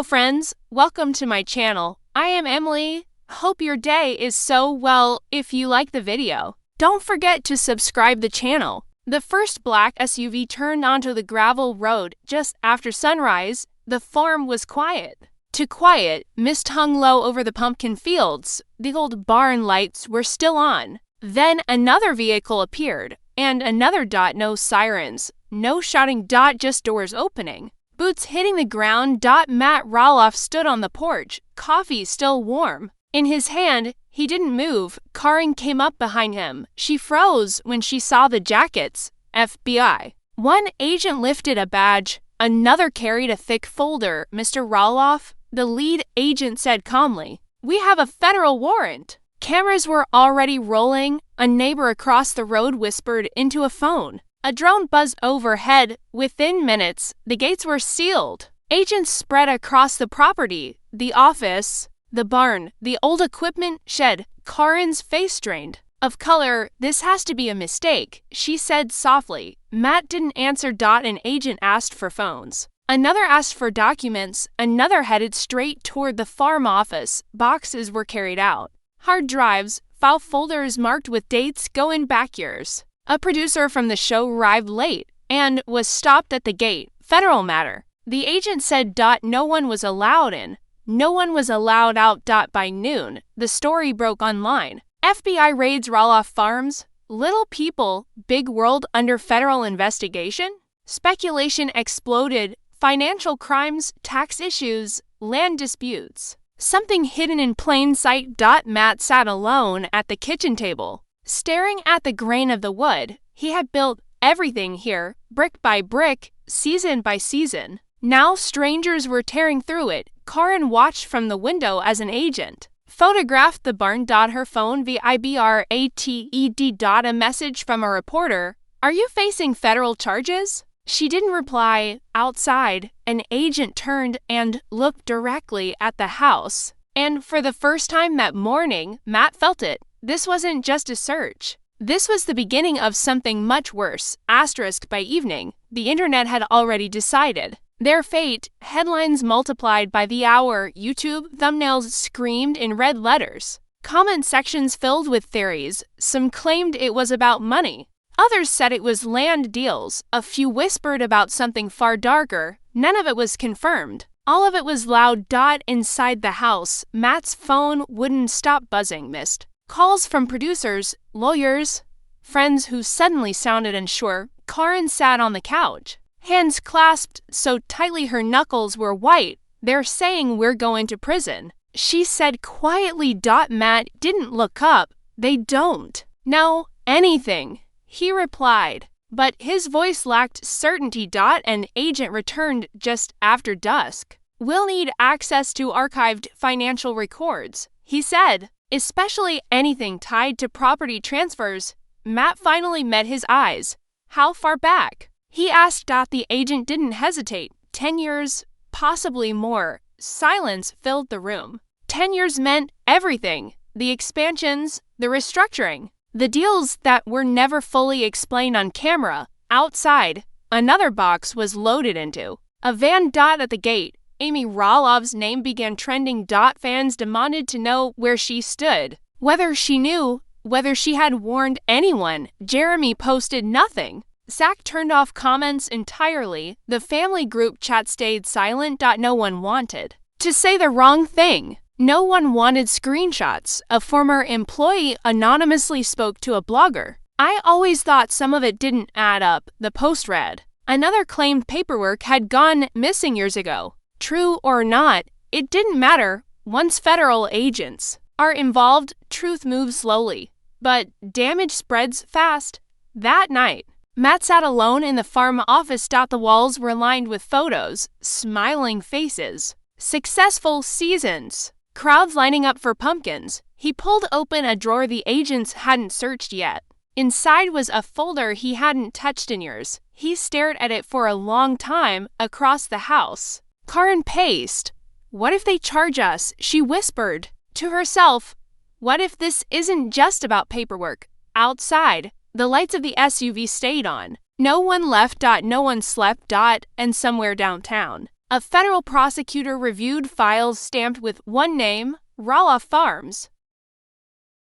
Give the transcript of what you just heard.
Hello friends, welcome to my channel. I am Emily. Hope your day is so well. If you like the video, don't forget to subscribe the channel. The first black SUV turned onto the gravel road just after sunrise. The farm was quiet. Too quiet, mist hung low over the pumpkin fields. The old barn lights were still on. Then another vehicle appeared, and another. No sirens, no shouting. Just doors opening. Boots hitting the ground. Matt Roloff stood on the porch, coffee still warm. In his hand, he didn't move. Caryn came up behind him. She froze when she saw the jackets. FBI. One agent lifted a badge. Another carried a thick folder. Mr. Roloff, the lead agent said calmly, "We have a federal warrant." Cameras were already rolling. A neighbor across the road whispered into a phone. A drone buzzed overhead. Within minutes, the gates were sealed. Agents spread across the property, the office, the barn, the old equipment shed. Caryn's face strained. "Of color, this has to be a mistake," she said softly. Matt didn't answer. An agent asked for phones. Another asked for documents. Another headed straight toward the farm office. Boxes were carried out. Hard drives, file folders marked with dates going back years. A producer from the show arrived late and was stopped at the gate. Federal matter. The agent said. No one was allowed in. No one was allowed out. By noon, the story broke online. FBI raids Roloff Farms. Little people, big world under federal investigation? Speculation exploded. Financial crimes, tax issues, land disputes. Something hidden in plain sight. Matt sat alone at the kitchen table, staring at the grain of the wood. He had built everything here, brick by brick, season by season. Now strangers were tearing through it. Caryn watched from the window as an agent photographed the barn. Her phone vibrated. A message from a reporter. "Are you facing federal charges?" She didn't reply. Outside, an agent turned and looked directly at the house. And for the first time that morning, Matt felt it. This wasn't just a search. This was the beginning of something much worse. By evening, the internet had already decided their fate. Headlines multiplied by the hour. YouTube thumbnails screamed in red letters. Comment sections filled with theories. Some claimed it was about money. Others said it was land deals. A few whispered about something far darker. None of it was confirmed. All of it was loud. Inside the house, Matt's phone wouldn't stop buzzing. Missed calls from producers, lawyers, friends who suddenly sounded unsure. Caryn sat on the couch, hands clasped so tightly her knuckles were white. "They're saying we're going to prison," she said quietly. Matt didn't look up. "They don't know anything," he replied, but his voice lacked certainty. An agent returned just after dusk. "We'll need access to archived financial records," he said, "especially anything tied to property transfers." Matt finally met his eyes. "How far back?" he asked. The agent didn't hesitate. 10 years, possibly more. Silence filled the room. 10 years meant everything. The expansions, the restructuring, the deals that were never fully explained on camera. Outside, another box was loaded into a van. At the gate, Amy Roloff's name began trending. Fans demanded to know where she stood, whether she knew, whether she had warned anyone. Jeremy posted nothing. Zach turned off comments entirely. The family group chat stayed silent. No one wanted to say the wrong thing. No one wanted screenshots. A former employee anonymously spoke to a blogger. "I always thought some of it didn't add up," the post read. Another claimed paperwork had gone missing years ago. True or not, it didn't matter. Once federal agents are involved, truth moves slowly, but damage spreads fast. That night, Matt sat alone in the farm office. The walls were lined with photos, smiling faces, successful seasons, crowds lining up for pumpkins. He pulled open a drawer the agents hadn't searched yet. Inside was a folder he hadn't touched in years. He stared at it for a long time. Across the house, Caryn paced. "What if they charge us?" she whispered to herself. "What if this isn't just about paperwork?" Outside, the lights of the SUV stayed on. No one left. No one slept. And somewhere downtown, A federal prosecutor reviewed files stamped with one name, Roloff Farms.